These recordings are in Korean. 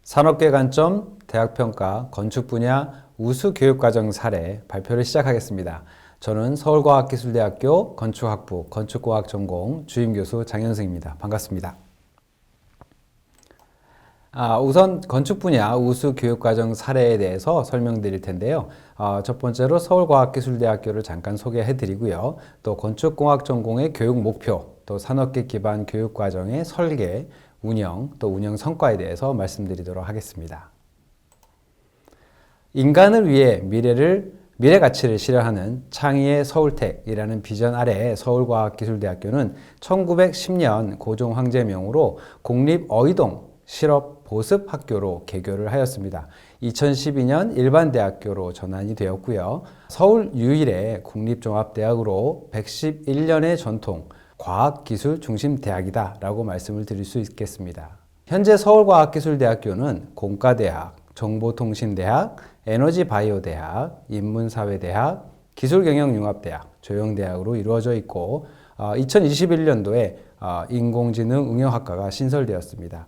산업계 관점, 대학평가, 건축 분야 우수 교육과정 사례 발표를 시작하겠습니다. 저는 서울과학기술대학교 건축학부 건축공학 전공 주임교수 장현승입니다. 반갑습니다. 우선 건축 분야 우수 교육과정 사례에 대해서 설명드릴 텐데요. 첫 번째로 서울과학기술대학교를 잠깐 소개해드리고요. 또 건축공학 전공의 교육 목표, 또 산업계 기반 교육과정의 설계, 운영, 또 운영 성과에 대해서 말씀드리도록 하겠습니다. 인간을 위해 미래 가치를 실현하는 창의의 서울택이라는 비전 아래 서울과학기술대학교는 1910년 고종 황제명으로 공립어휘동 실업보습학교로 개교를 하였습니다. 2012년 일반대학교로 전환이 되었고요. 서울 유일의 국립종합대학으로 111년의 전통, 과학기술 중심 대학이다 라고 말씀을 드릴 수 있겠습니다. 현재 서울과학기술대학교는 공과대학, 정보통신대학, 에너지바이오대학, 인문사회대학, 기술경영융합대학, 조영대학으로 이루어져 있고 2021년도에 인공지능 응용학과가 신설되었습니다.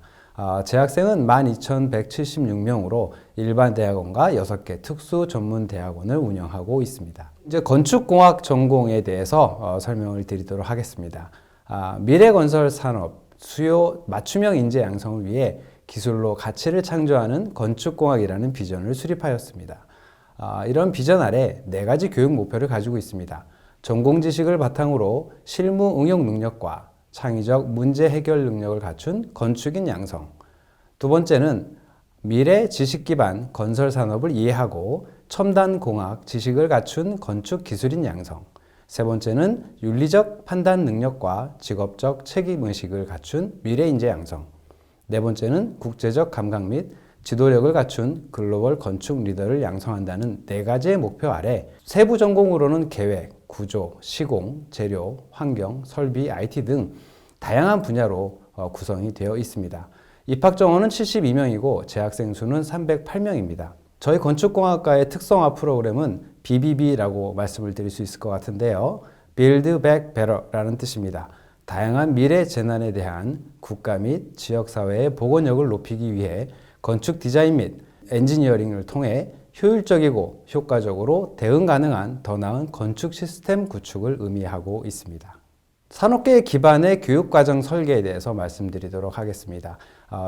재학생은 12,176명으로 일반 대학원과 6개 특수 전문 대학원을 운영하고 있습니다. 이제 건축공학 전공에 대해서 설명을 드리도록 하겠습니다. 미래건설 산업 수요 맞춤형 인재 양성을 위해 기술로 가치를 창조하는 건축공학이라는 비전을 수립하였습니다. 이런 비전 아래 4가지 교육 목표를 가지고 있습니다. 전공 지식을 바탕으로 실무 응용 능력과 창의적 문제 해결 능력을 갖춘 건축인 양성. 두 번째는 미래 지식 기반 건설 산업을 이해하고 첨단 공학 지식을 갖춘 건축 기술인 양성. 세 번째는 윤리적 판단 능력과 직업적 책임 의식을 갖춘 미래 인재 양성. 네 번째는 국제적 감각 및 지도력을 갖춘 글로벌 건축 리더를 양성한다는 4가지의 목표 아래 세부 전공으로는 계획, 구조, 시공, 재료, 환경, 설비, IT 등 다양한 분야로 구성이 되어 있습니다. 입학 정원은 72명이고 재학생 수는 308명입니다. 저희 건축공학과의 특성화 프로그램은 BBB라고 말씀을 드릴 수 있을 것 같은데요. Build Back Better라는 뜻입니다. 다양한 미래 재난에 대한 국가 및 지역사회의 보건력을 높이기 위해 건축 디자인 및 엔지니어링을 통해 효율적이고 효과적으로 대응 가능한 더 나은 건축 시스템 구축을 의미하고 있습니다. 산업계 기반의 교육과정 설계에 대해서 말씀드리도록 하겠습니다.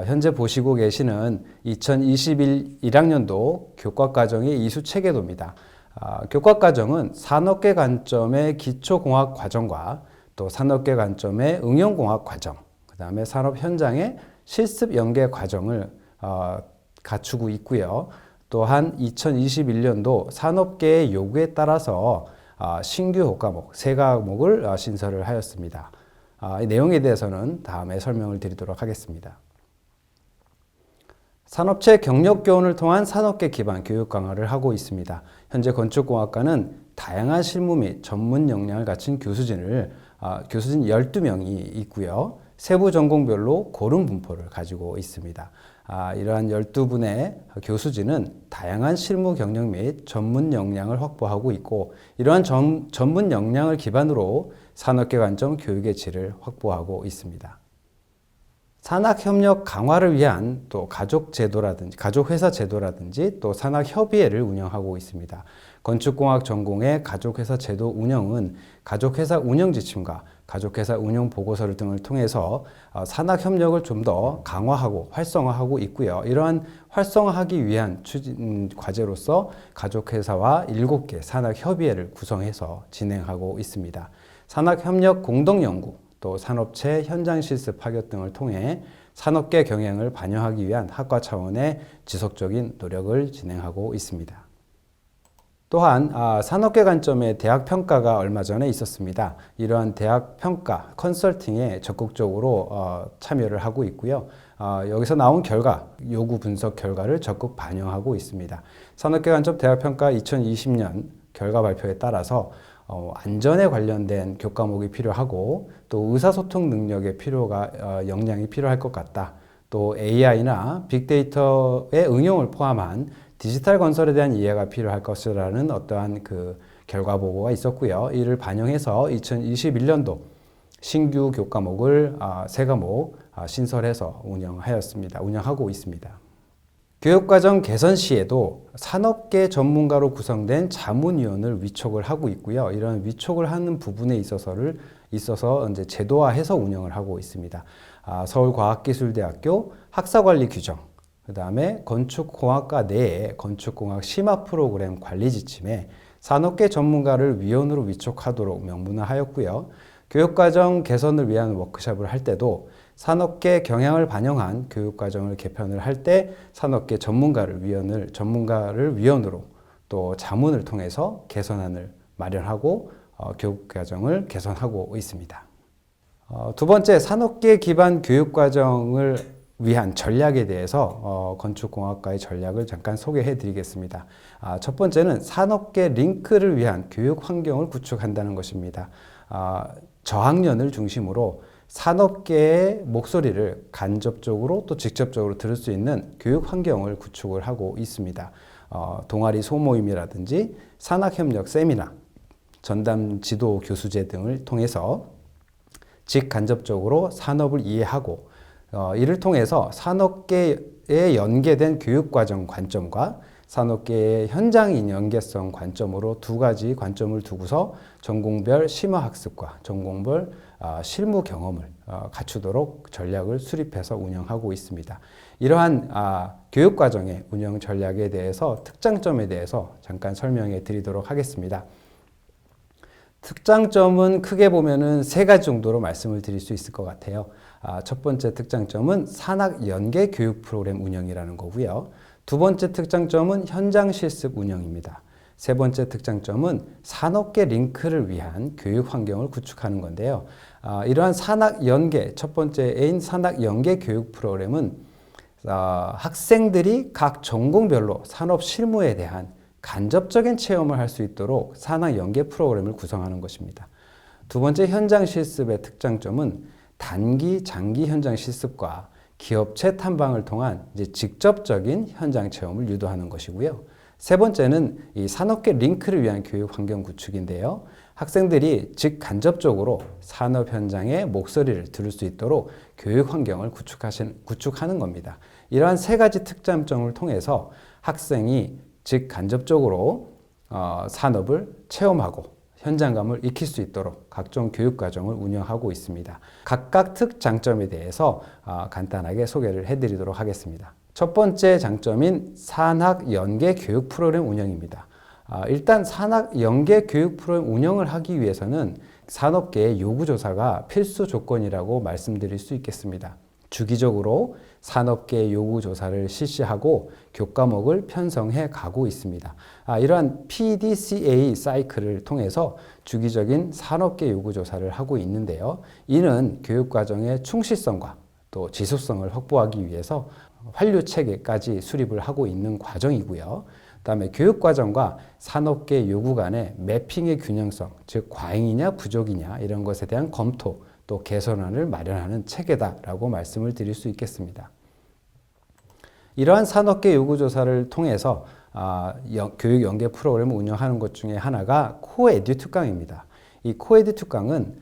현재 보시고 계시는 2021 1학년도 교과과정의 이수체계도입니다. 교과과정은 산업계 관점의 기초공학 과정과 또 산업계 관점의 응용공학 과정, 그 다음에 산업 현장의 실습 연계 과정을 갖추고 있고요. 또한 2021년도 산업계의 요구에 따라서 신규 교과목 3과목을 신설을 하였습니다. 이 내용에 대해서는 다음에 설명을 드리도록 하겠습니다. 산업체 경력 교훈을 통한 산업계 기반 교육 강화를 하고 있습니다. 현재 건축공학과는 다양한 실무 및 전문 역량을 갖춘 교수진 12명이 있고요. 세부 전공별로 고른 분포를 가지고 있습니다. 이러한 12분의 교수진은 다양한 실무 경력 및 전문 역량을 확보하고 있고 이러한 전문 역량을 기반으로 산업계 관점 교육의 질을 확보하고 있습니다. 산학협력 강화를 위한 또 가족회사 제도라든지 또 산학협의회를 운영하고 있습니다. 건축공학 전공의 가족회사 제도 운영은 가족회사 운영 지침과 가족회사 운영 보고서를 등을 통해서 산학협력을 좀 더 강화하고 활성화하고 있고요. 이러한 활성화하기 위한 과제로서 가족회사와 7개 산학협의회를 구성해서 진행하고 있습니다. 산학협력 공동연구, 또 산업체 현장 실습 파견 등을 통해 산업계 경향을 반영하기 위한 학과 차원의 지속적인 노력을 진행하고 있습니다. 또한 산업계 관점의 대학 평가가 얼마 전에 있었습니다. 이러한 대학 평가 컨설팅에 적극적으로 참여를 하고 있고요. 여기서 나온 결과, 요구 분석 결과를 적극 반영하고 있습니다. 산업계 관점 대학 평가 2020년 결과 발표에 따라서 안전에 관련된 교과목이 필요하고 또 의사소통 능력의 역량이 필요할 것 같다. 또 AI나 빅데이터의 응용을 포함한 디지털 건설에 대한 이해가 필요할 것이라는 어떠한 그 결과 보고가 있었고요. 이를 반영해서 2021년도 신규 교과목을 3과목 신설해서 운영하고 있습니다. 교육과정 개선 시에도 산업계 전문가로 구성된 자문위원을 위촉을 하고 있고요. 이런 위촉을 하는 부분에 있어서 이제 제도화해서 운영을 하고 있습니다. 서울과학기술대학교 학사관리 규정, 그 다음에 건축공학과 내에 건축공학 심화 프로그램 관리 지침에 산업계 전문가를 위원으로 위촉하도록 명문화하였고요. 교육과정 개선을 위한 워크숍을 할 때도 산업계 경향을 반영한 교육과정을 개편을 할 때 산업계 전문가를 위원으로 또 자문을 통해서 개선안을 마련하고 교육과정을 개선하고 있습니다. 두 번째, 산업계 기반 교육과정을 위한 전략에 대해서 건축공학과의 전략을 잠깐 소개해 드리겠습니다. 첫 번째는 산업계 링크를 위한 교육 환경을 구축한다는 것입니다. 저학년을 중심으로 산업계의 목소리를 간접적으로 또 직접적으로 들을 수 있는 교육 환경을 구축을 하고 있습니다. 동아리 소모임이라든지 산학협력 세미나, 전담 지도 교수제 등을 통해서 직간접적으로 산업을 이해하고 이를 통해서 산업계에 연계된 교육과정 관점과 산업계의 현장인 연계성 관점으로 두 가지 관점을 두고서 전공별 심화학습과 전공별 실무 경험을 갖추도록 전략을 수립해서 운영하고 있습니다. 이러한 교육과정의 운영 전략에 대해서 특장점에 대해서 잠깐 설명해 드리도록 하겠습니다. 특장점은 크게 보면은 3가지 정도로 말씀을 드릴 수 있을 것 같아요. 첫 번째 특장점은 산학 연계 교육 프로그램 운영이라는 거고요. 두 번째 특장점은 현장 실습 운영입니다. 세 번째 특장점은 산업계 링크를 위한 교육 환경을 구축하는 건데요. 이러한 산학 연계, 첫 번째인 산학 연계 교육 프로그램은 학생들이 각 전공별로 산업 실무에 대한 간접적인 체험을 할 수 있도록 산학 연계 프로그램을 구성하는 것입니다. 두 번째 현장 실습의 특장점은 단기, 장기 현장 실습과 기업체 탐방을 통한 직접적인 현장 체험을 유도하는 것이고요. 세 번째는 이 산업계 링크를 위한 교육 환경 구축인데요. 학생들이 직간접적으로 산업 현장의 목소리를 들을 수 있도록 교육 환경을 구축하는 겁니다. 이러한 3가지 특장점을 통해서 학생이 직간접적으로 산업을 체험하고 현장감을 익힐 수 있도록 각종 교육과정을 운영하고 있습니다. 각각 특장점에 대해서 간단하게 소개를 해드리도록 하겠습니다. 첫 번째 장점인 산학 연계 교육 프로그램 운영입니다. 일단 산학 연계 교육 프로그램 운영을 하기 위해서는 산업계의 요구조사가 필수 조건이라고 말씀드릴 수 있겠습니다. 주기적으로 산업계 요구조사를 실시하고 교과목을 편성해 가고 있습니다. 이러한 PDCA 사이클을 통해서 주기적인 산업계 요구조사를 하고 있는데요. 이는 교육과정의 충실성과 또 지속성을 확보하기 위해서 환류체계까지 수립을 하고 있는 과정이고요. 그다음에 교육과정과 산업계 요구 간의 매핑의 균형성, 즉 과잉이냐 부족이냐 이런 것에 대한 검토, 또 개선안을 마련하는 체계다라고 말씀을 드릴 수 있겠습니다. 이러한 산업계 요구조사를 통해서 교육 연계 프로그램을 운영하는 것 중에 하나가 코에듀 특강입니다. 이 코에듀 특강은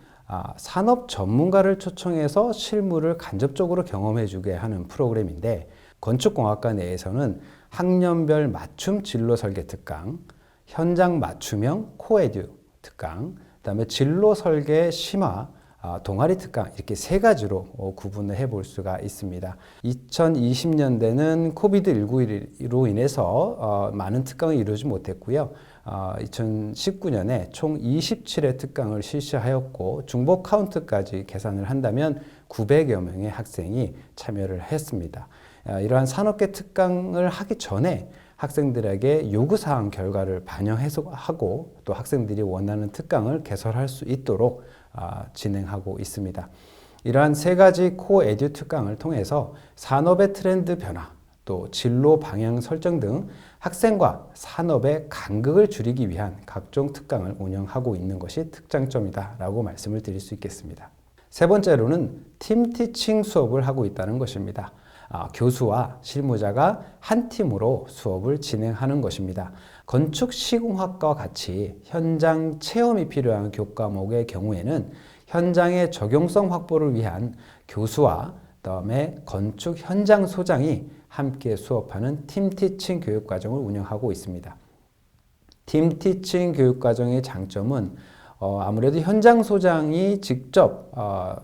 산업 전문가를 초청해서 실무를 간접적으로 경험해주게 하는 프로그램인데 건축공학과 내에서는 학년별 맞춤 진로 설계 특강, 현장 맞춤형 코에듀 특강, 그다음에 진로 설계 심화 동아리 특강 이렇게 3가지로 구분을 해볼 수가 있습니다. 2020년대는 코비드19로 인해서 많은 특강을 이루지 못했고요. 2019년에 총 27회 특강을 실시하였고 중복 카운트까지 계산을 한다면 900여 명의 학생이 참여를 했습니다. 이러한 산업계 특강을 하기 전에 학생들에게 요구사항 결과를 반영해서 하고 또 학생들이 원하는 특강을 개설할 수 있도록 진행하고 있습니다. 이러한 3가지 코어 에듀 특강을 통해서 산업의 트렌드 변화, 또 진로 방향 설정 등 학생과 산업의 간극을 줄이기 위한 각종 특강을 운영하고 있는 것이 특장점이다라고 말씀을 드릴 수 있겠습니다. 세 번째로는 팀 티칭 수업을 하고 있다는 것입니다. 교수와 실무자가 한 팀으로 수업을 진행하는 것입니다. 건축 시공학과와 같이 현장 체험이 필요한 교과목의 경우에는 현장의 적용성 확보를 위한 교수와 그다음에 건축 현장 소장이 함께 수업하는 팀티칭 교육과정을 운영하고 있습니다. 팀티칭 교육과정의 장점은 아무래도 현장 소장이 직접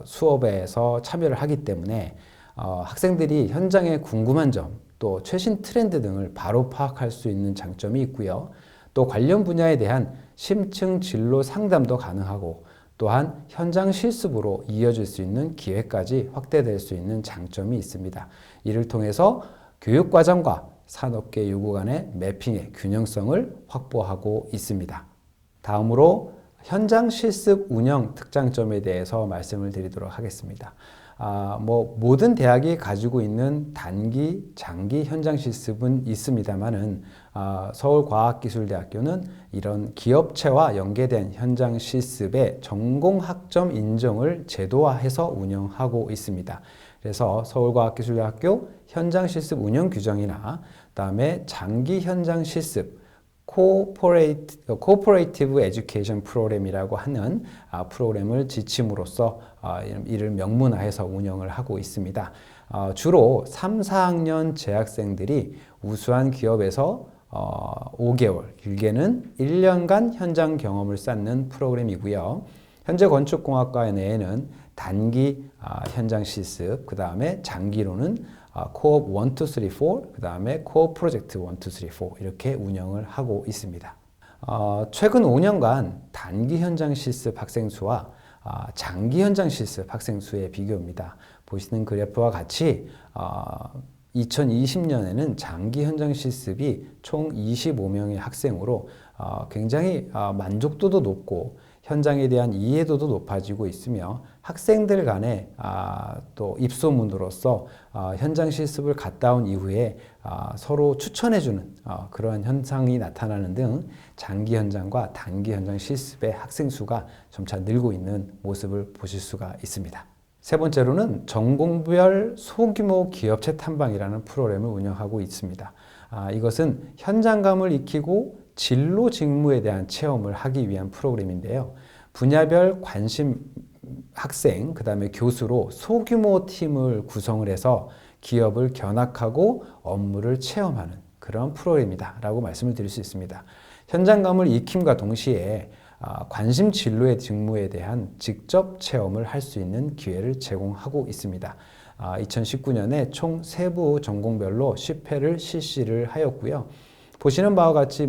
수업에서 참여를 하기 때문에 학생들이 현장에 궁금한 점, 또 최신 트렌드 등을 바로 파악할 수 있는 장점이 있고요. 또 관련 분야에 대한 심층 진로 상담도 가능하고 또한 현장 실습으로 이어질 수 있는 기회까지 확대될 수 있는 장점이 있습니다. 이를 통해서 교육과정과 산업계 요구 간의 매핑의 균형성을 확보하고 있습니다. 다음으로 현장 실습 운영 특장점에 대해서 말씀을 드리도록 하겠습니다. 모든 대학이 가지고 있는 단기, 장기 현장 실습은 있습니다만은 서울과학기술대학교는 이런 기업체와 연계된 현장 실습의 전공학점 인정을 제도화해서 운영하고 있습니다. 그래서 서울과학기술대학교 현장 실습 운영 규정이나 그다음에 장기 현장 실습 코퍼레이티브 에듀케이션 프로그램이라고 하는 프로그램을 지침으로써 이를 명문화해서 운영을 하고 있습니다. 주로 3, 4학년 재학생들이 우수한 기업에서 5개월, 길게는 1년간 현장 경험을 쌓는 프로그램이고요. 현재 건축공학과 내에는 단기 현장 실습, 그 다음에 장기로는 코업 1, 2, 3, 4, 그 다음에 코업 프로젝트 1, 2, 3, 4 이렇게 운영을 하고 있습니다. 최근 5년간 단기 현장 실습 학생 수와 장기 현장 실습 학생 수의 비교입니다. 보시는 그래프와 같이 2020년에는 장기 현장 실습이 총 25명의 학생으로 굉장히 만족도도 높고 현장에 대한 이해도도 높아지고 있으며 학생들 간의 또 입소문으로써 현장 실습을 갔다 온 이후에 서로 추천해주는 그러한 현상이 나타나는 등 장기 현장과 단기 현장 실습의 학생 수가 점차 늘고 있는 모습을 보실 수가 있습니다. 세 번째로는 전공별 소규모 기업체 탐방이라는 프로그램을 운영하고 있습니다. 이것은 현장감을 익히고 진로 직무에 대한 체험을 하기 위한 프로그램인데요. 분야별 관심 학생, 그 다음에 교수로 소규모 팀을 구성을 해서 기업을 견학하고 업무를 체험하는 그런 프로그램이다 라고 말씀을 드릴 수 있습니다. 현장감을 익힘과 동시에 관심 진로의 직무에 대한 직접 체험을 할 수 있는 기회를 제공하고 있습니다. 2019년에 총 3부 전공별로 10회를 실시를 하였고요. 보시는 바와 같이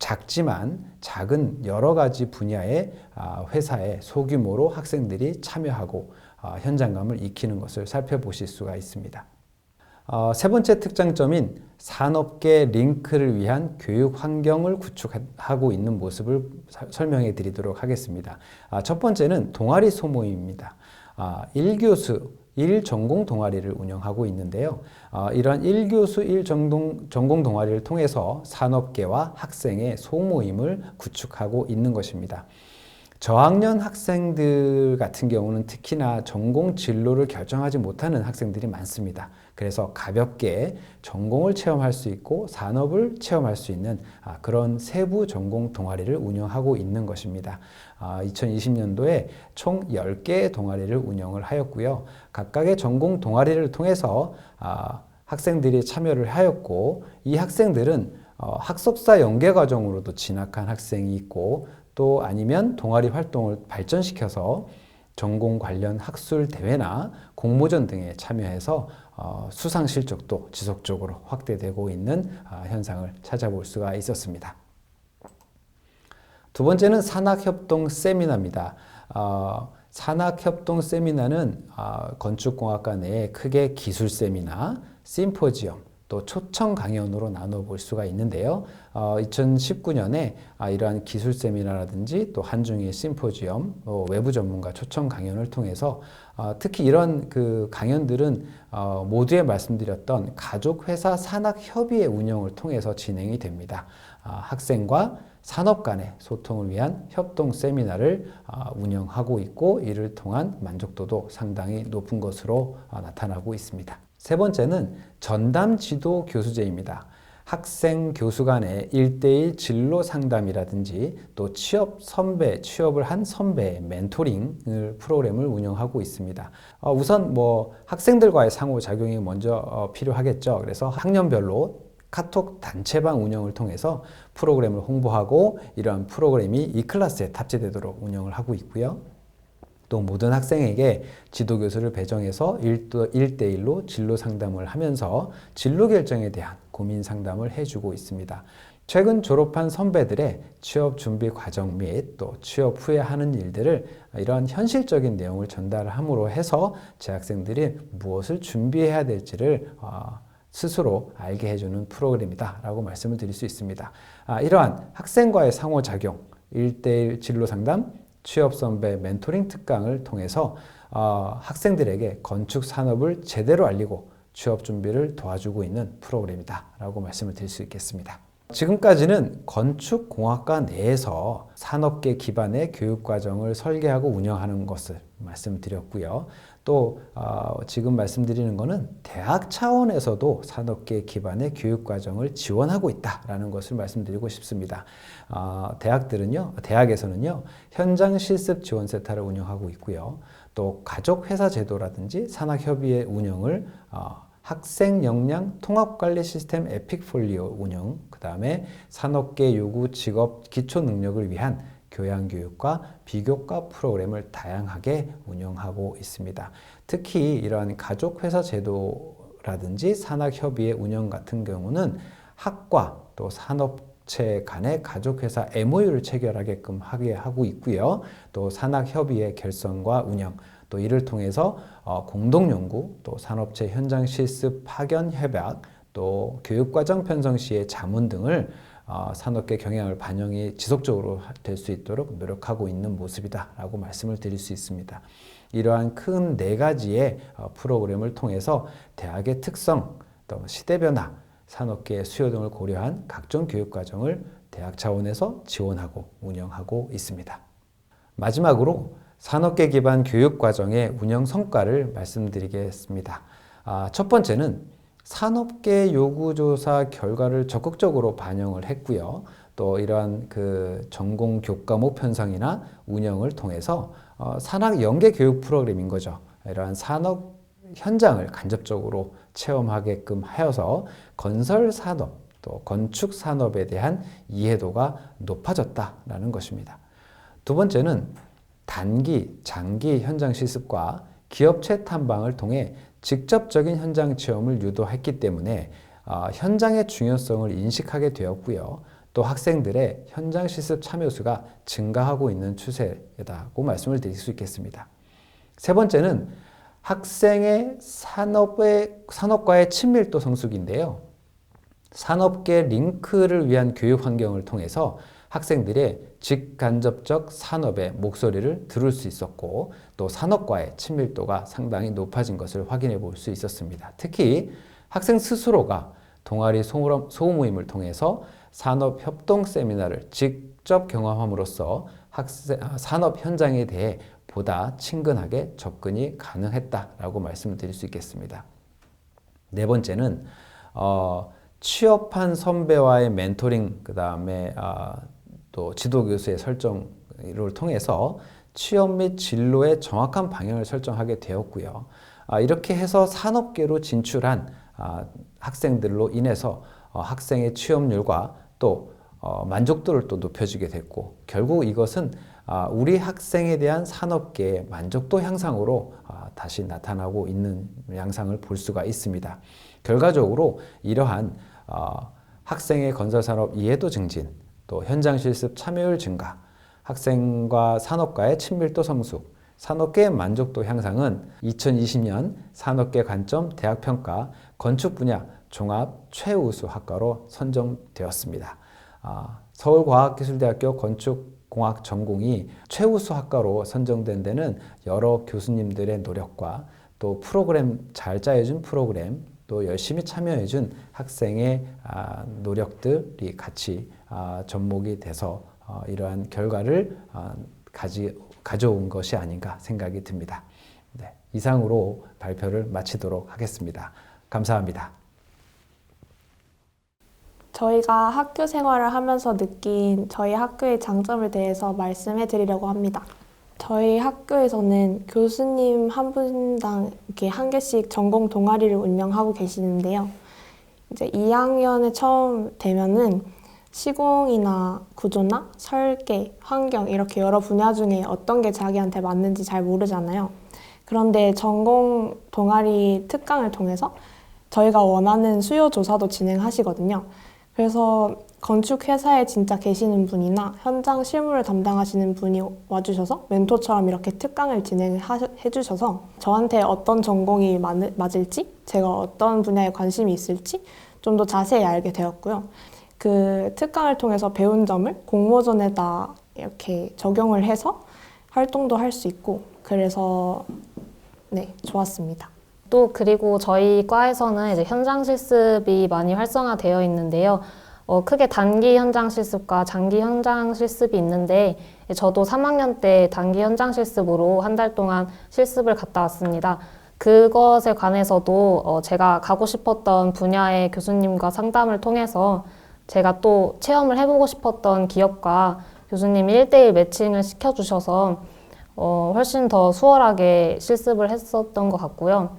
작지만 작은 여러 가지 분야의 회사에 소규모로 학생들이 참여하고 현장감을 익히는 것을 살펴보실 수가 있습니다. 세 번째 특장점인 산업계 링크를 위한 교육 환경을 구축하고 있는 모습을 설명해 드리도록 하겠습니다. 첫 번째는 동아리 소모임입니다. 1교수 1전공 동아리를 운영하고 있는데요. 이러한 1교수 1전공 동아리를 통해서 산업계와 학생의 소모임을 구축하고 있는 것입니다. 저학년 학생들 같은 경우는 특히나 전공 진로를 결정하지 못하는 학생들이 많습니다. 그래서 가볍게 전공을 체험할 수 있고 산업을 체험할 수 있는 그런 세부 전공 동아리를 운영하고 있는 것입니다. 2020년도에 총 10개의 동아리를 운영을 하였고요. 각각의 전공 동아리를 통해서 학생들이 참여를 하였고 이 학생들은 학속사 연계 과정으로도 진학한 학생이 있고 또 아니면 동아리 활동을 발전시켜서 전공 관련 학술 대회나 공모전 등에 참여해서 수상 실적도 지속적으로 확대되고 있는 현상을 찾아볼 수가 있었습니다. 두 번째는 산학협동 세미나입니다. 산학협동 세미나는 건축공학과 내에 크게 기술 세미나, 심포지엄, 또 초청 강연으로 나눠볼 수가 있는데요. 2019년에 이러한 기술 세미나라든지 또 한중의 심포지엄, 외부 전문가 초청 강연을 통해서 특히 이런 그 강연들은 모두에 말씀드렸던 가족회사 산학협의회 운영을 통해서 진행이 됩니다. 학생과 산업 간의 소통을 위한 협동 세미나를 운영하고 있고 이를 통한 만족도도 상당히 높은 것으로 나타나고 있습니다. 세 번째는 전담 지도 교수제입니다. 학생 교수 간의 1대1 진로 상담이라든지 또 취업을 한 선배 멘토링 프로그램을 운영하고 있습니다. 우선 학생들과의 상호작용이 먼저 필요하겠죠. 그래서 학년별로 카톡 단체방 운영을 통해서 프로그램을 홍보하고 이러한 프로그램이 이클래스에 탑재되도록 운영을 하고 있고요. 또 모든 학생에게 지도교수를 배정해서 1대1로 진로 상담을 하면서 진로 결정에 대한 고민 상담을 해주고 있습니다. 최근 졸업한 선배들의 취업 준비 과정 및 또 취업 후에 하는 일들을 이런 현실적인 내용을 전달함으로 해서 재학생들이 무엇을 준비해야 될지를 스스로 알게 해주는 프로그램이다 라고 말씀을 드릴 수 있습니다. 이러한 학생과의 상호작용, 1대1 진로 상담, 취업 선배 멘토링 특강을 통해서 학생들에게 건축 산업을 제대로 알리고 취업 준비를 도와주고 있는 프로그램이다 라고 말씀을 드릴 수 있겠습니다. 지금까지는 건축공학과 내에서 산업계 기반의 교육과정을 설계하고 운영하는 것을 말씀드렸고요. 또 지금 말씀드리는 것은 대학 차원에서도 산업계 기반의 교육과정을 지원하고 있다라는 것을 말씀드리고 싶습니다. 대학에서는요, 현장 실습 지원센터를 운영하고 있고요. 또 가족회사 제도라든지 산학협의회 운영을 학생 역량 통합관리 시스템 에픽폴리오 운영, 그 다음에 산업계 요구 직업 기초 능력을 위한 교양교육과 비교과 프로그램을 다양하게 운영하고 있습니다. 특히 이러한 가족회사 제도라든지 산학협의회 운영 같은 경우는 학과 또 산업체 간의 가족회사 MOU를 체결하게끔 하게 하고 있고요. 또 산학협의회 결성과 운영, 또 이를 통해서 공동연구, 또 산업체 현장 실습 파견 협약, 또 교육과정 편성 시의 자문 등을 산업계 경향을 반영이 지속적으로 될 수 있도록 노력하고 있는 모습이다 라고 말씀을 드릴 수 있습니다. 이러한 큰 4가지의 프로그램을 통해서 대학의 특성, 또 시대 변화, 산업계의 수요 등을 고려한 각종 교육과정을 대학 차원에서 지원하고 운영하고 있습니다. 마지막으로 산업계 기반 교육과정의 운영 성과를 말씀드리겠습니다. 첫 번째는 산업계 요구조사 결과를 적극적으로 반영을 했고요. 또 이러한 전공 교과목 편성이나 운영을 통해서 산학 연계 교육 프로그램인 거죠. 이러한 산업 현장을 간접적으로 체험하게끔 하여서 건설 산업, 또 건축 산업에 대한 이해도가 높아졌다라는 것입니다. 두 번째는 단기, 장기 현장 실습과 기업체 탐방을 통해 직접적인 현장 체험을 유도했기 때문에 현장의 중요성을 인식하게 되었고요. 또 학생들의 현장 실습 참여수가 증가하고 있는 추세다고 말씀을 드릴 수 있겠습니다. 세 번째는 학생의 산업과의 친밀도 성숙인데요. 산업계 링크를 위한 교육 환경을 통해서 학생들의 직간접적 산업의 목소리를 들을 수 있었고 또 산업과의 친밀도가 상당히 높아진 것을 확인해 볼 수 있었습니다. 특히 학생 스스로가 동아리 소모임을 통해서 산업 협동 세미나를 직접 경험함으로써 산업 현장에 대해 보다 친근하게 접근이 가능했다라고 말씀드릴 수 있겠습니다. 네 번째는 취업한 선배와의 멘토링, 그 다음에 또 지도교수의 설정을 통해서 취업 및 진로의 정확한 방향을 설정하게 되었고요. 이렇게 해서 산업계로 진출한 학생들로 인해서 학생의 취업률과 또 만족도를 또 높여주게 됐고, 결국 이것은 우리 학생에 대한 산업계의 만족도 향상으로 다시 나타나고 있는 양상을 볼 수가 있습니다. 결과적으로 이러한 학생의 건설산업 이해도 증진, 또 현장 실습 참여율 증가, 학생과 산업과의 친밀도 성숙, 산업계의 만족도 향상은 2020년 산업계 관점 대학평가 건축 분야 종합 최우수 학과로 선정되었습니다. 서울과학기술대학교 건축공학 전공이 최우수 학과로 선정된 데는 여러 교수님들의 노력과 또 프로그램 잘 짜여준 프로그램, 또 열심히 참여해준 학생의 노력들이 같이 접목이 돼서 이러한 결과를 가져온 것이 아닌가 생각이 듭니다. 네, 이상으로 발표를 마치도록 하겠습니다. 감사합니다. 저희가 학교 생활을 하면서 느낀 저희 학교의 장점에 대해서 말씀해 드리려고 합니다. 저희 학교에서는 교수님 한 분당 이렇게 한 개씩 전공 동아리를 운영하고 계시는데요. 이제 2학년에 처음 되면은 시공이나 구조나 설계, 환경 이렇게 여러 분야 중에 어떤 게 자기한테 맞는지 잘 모르잖아요. 그런데 전공 동아리 특강을 통해서 저희가 원하는 수요 조사도 진행하시거든요. 그래서 건축 회사에 진짜 계시는 분이나 현장 실무를 담당하시는 분이 와주셔서 멘토처럼 이렇게 특강을 진행해 주셔서 저한테 어떤 전공이 맞을지, 제가 어떤 분야에 관심이 있을지 좀 더 자세히 알게 되었고요. 그 특강을 통해서 배운 점을 공모전에다 이렇게 적용을 해서 활동도 할 수 있고, 그래서 네, 좋았습니다. 또 그리고 저희 과에서는 이제 현장 실습이 많이 활성화되어 있는데요. 크게 단기 현장 실습과 장기 현장 실습이 있는데 저도 3학년 때 단기 현장 실습으로 한 달 동안 실습을 갔다 왔습니다. 그것에 관해서도 제가 가고 싶었던 분야의 교수님과 상담을 통해서 제가 또 체험을 해보고 싶었던 기업과 교수님이 1대1 매칭을 시켜주셔서 훨씬 더 수월하게 실습을 했었던 것 같고요.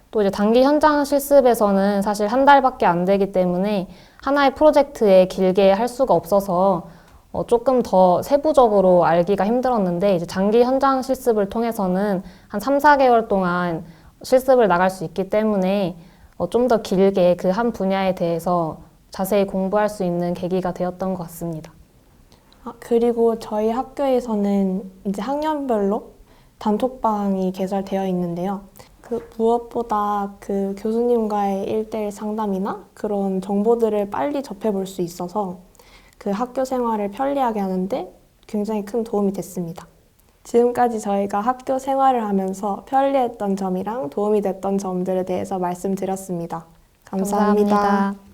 또 이제 단기 현장 실습에서는 사실 한 달밖에 안 되기 때문에 하나의 프로젝트에 길게 할 수가 없어서 조금 더 세부적으로 알기가 힘들었는데 이제 장기 현장 실습을 통해서는 한 3, 4개월 동안 실습을 나갈 수 있기 때문에 좀 더 길게 그 한 분야에 대해서 자세히 공부할 수 있는 계기가 되었던 것 같습니다. 그리고 저희 학교에서는 이제 학년별로 단톡방이 개설되어 있는데요. 무엇보다 그 교수님과의 1대1 상담이나 그런 정보들을 빨리 접해볼 수 있어서 그 학교 생활을 편리하게 하는데 굉장히 큰 도움이 됐습니다. 지금까지 저희가 학교 생활을 하면서 편리했던 점이랑 도움이 됐던 점들에 대해서 말씀드렸습니다. 감사합니다. 감사합니다.